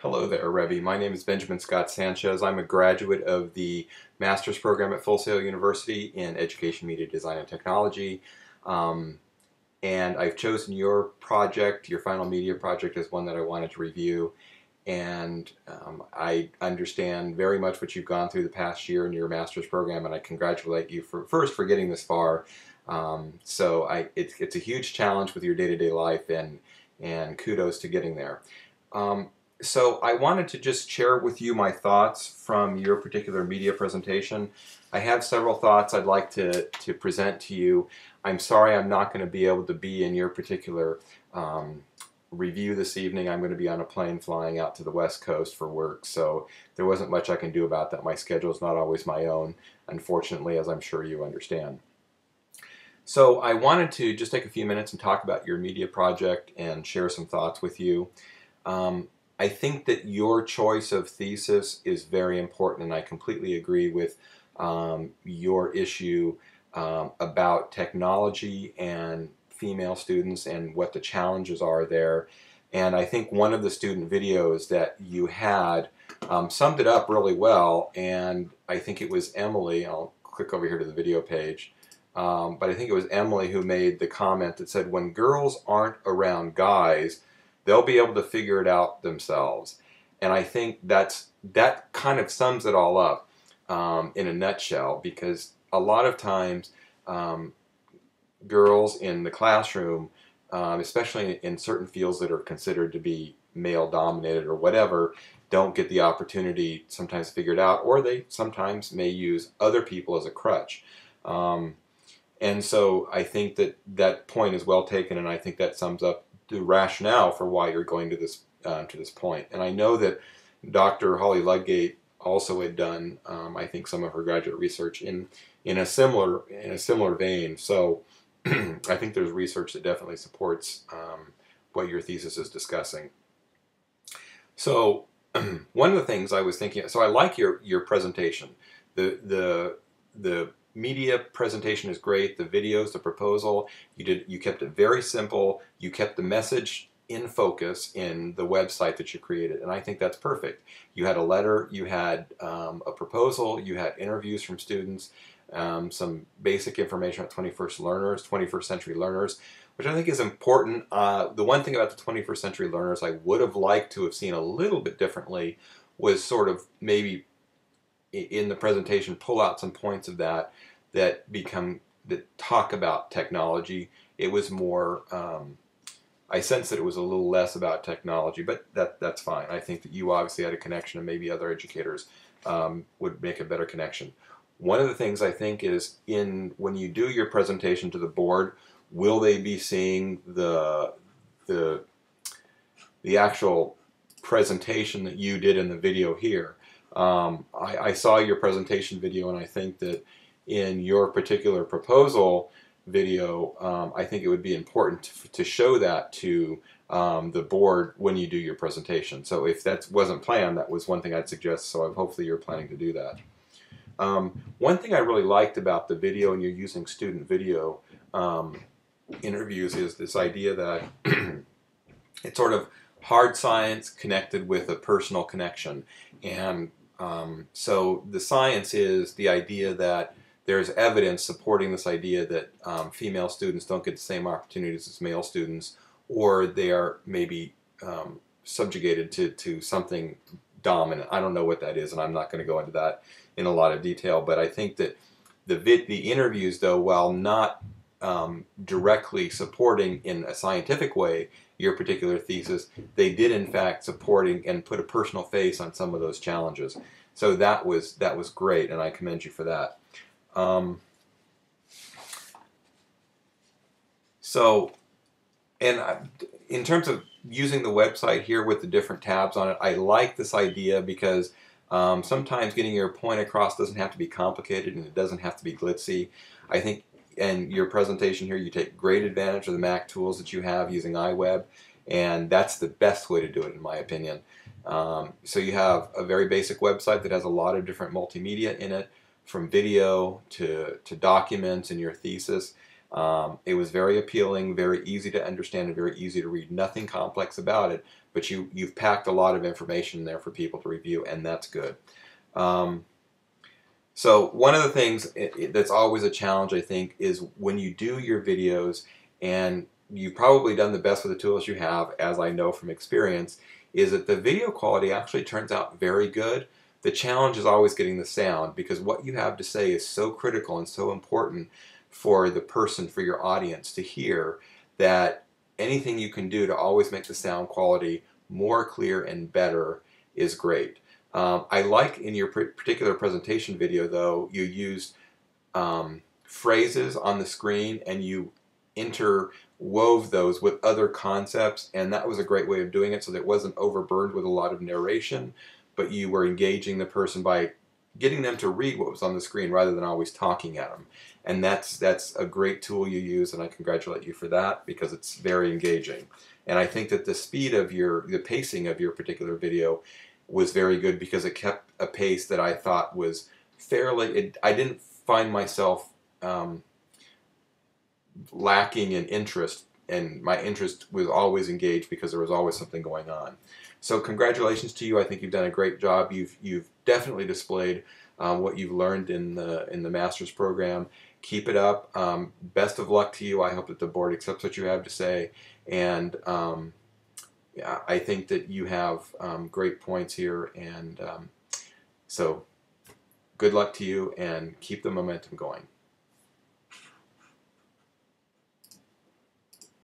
Hello there, Rebbie. My name is Benjamin Scott Sanchez. I'm a graduate of the master's program at Full Sail University in Education, Media Design, and Technology. Um, and I've chosen your project, your final media project, as one that I wanted to review. And I understand very much what you've gone through the past year in your master's program, and I congratulate you for getting this far. It's a huge challenge with your day-to-day life, and kudos to getting there. So I wanted to just share with you my thoughts from your particular media presentation. I have several thoughts I'd like to present to you. I'm sorry I'm not going to be able to be in your particular review this evening. I'm going to be on a plane flying out to the West Coast for work, so there wasn't much I can do about that. My schedule is not always my own, unfortunately, as I'm sure you understand. So I wanted to just take a few minutes and talk about your media project and share some thoughts with you. I think that your choice of thesis is very important, and I completely agree with your issue about technology and female students and what the challenges are there. And I think one of the student videos that you had summed it up really well, and I think it was Emily. I'll click over here to the video page. But I think it was Emily who made the comment that said, when girls aren't around guys, they'll be able to figure it out themselves. And I think that kind of sums it all up in a nutshell, because a lot of times girls in the classroom, especially in certain fields that are considered to be male dominated or whatever, don't get the opportunity sometimes to figure it out, or they sometimes may use other people as a crutch. And so I think that point is well taken, and I think that sums up the rationale for why you're going to this point. And I know that Dr. Holly Ludgate also had done, I think, some of her graduate research in a similar vein. So I think there's research that definitely supports what your thesis is discussing. So one of the things I was thinking, so I like your presentation. The media presentation is great. The videos, the proposal, you kept it very simple. You kept the message in focus in the website that you created, and I think that's perfect. You had a letter, you had a proposal, you had interviews from students, some basic information about 21st century learners, which I think is important. The one thing about the 21st century learners I would have liked to have seen a little bit differently was sort of maybe in the presentation pull out some points of that talk about technology. It was more, I sense that it was a little less about technology, but that's fine. I think that you obviously had a connection, and maybe other educators would make a better connection. One of the things I think is when you do your presentation to the board, will they be seeing the actual presentation that you did in the video here? I saw your presentation video, and I think that in your particular proposal video, I think it would be important to show that to the board when you do your presentation. So if that wasn't planned, that was one thing I'd suggest, so hopefully you're planning to do that. One thing I really liked about the video, and you're using student video interviews, is this idea that it's sort of hard science connected with a personal connection. And so the science is the idea that there's evidence supporting this idea that female students don't get the same opportunities as male students, or they are maybe subjugated to something dominant. I don't know what that is, and I'm not going to go into that in a lot of detail, but I think that the interviews, though, while not directly supporting in a scientific way your particular thesis, they did in fact supporting and put a personal face on some of those challenges. So that was great, and I commend you for that. In terms of using the website here with the different tabs on it, I like this idea because sometimes getting your point across doesn't have to be complicated, and it doesn't have to be glitzy. I think in your presentation here, you take great advantage of the Mac tools that you have using iWeb, and that's the best way to do it, in my opinion. So you have a very basic website that has a lot of different multimedia in it, from video to documents and your thesis. It was very appealing, very easy to understand, and very easy to read. Nothing complex about it, but you've packed a lot of information in there for people to review, and that's good. So one of the things that's always a challenge, I think, is when you do your videos, and you've probably done the best with the tools you have, as I know from experience, is that the video quality actually turns out very good. The challenge is always getting the sound, because what you have to say is so critical and so important for the person, for your audience to hear, that anything you can do to always make the sound quality more clear and better is great. I like in your particular presentation video, though, you used phrases on the screen and you interwove those with other concepts, and that was a great way of doing it, so that it wasn't overburdened with a lot of narration, but you were engaging the person by getting them to read what was on the screen rather than always talking at them. And that's a great tool you use, and I congratulate you for that, because it's very engaging. And I think that the speed of the pacing of your particular video was very good, because it kept a pace that I thought was fairly, I didn't find myself lacking in interest, and my interest was always engaged because there was always something going on. So congratulations to you. I think you've done a great job. You've definitely displayed what you've learned in the master's program. Keep it up. Best of luck to you. I hope that the board accepts what you have to say, and yeah, I think that you have great points here, and so good luck to you, and keep the momentum going.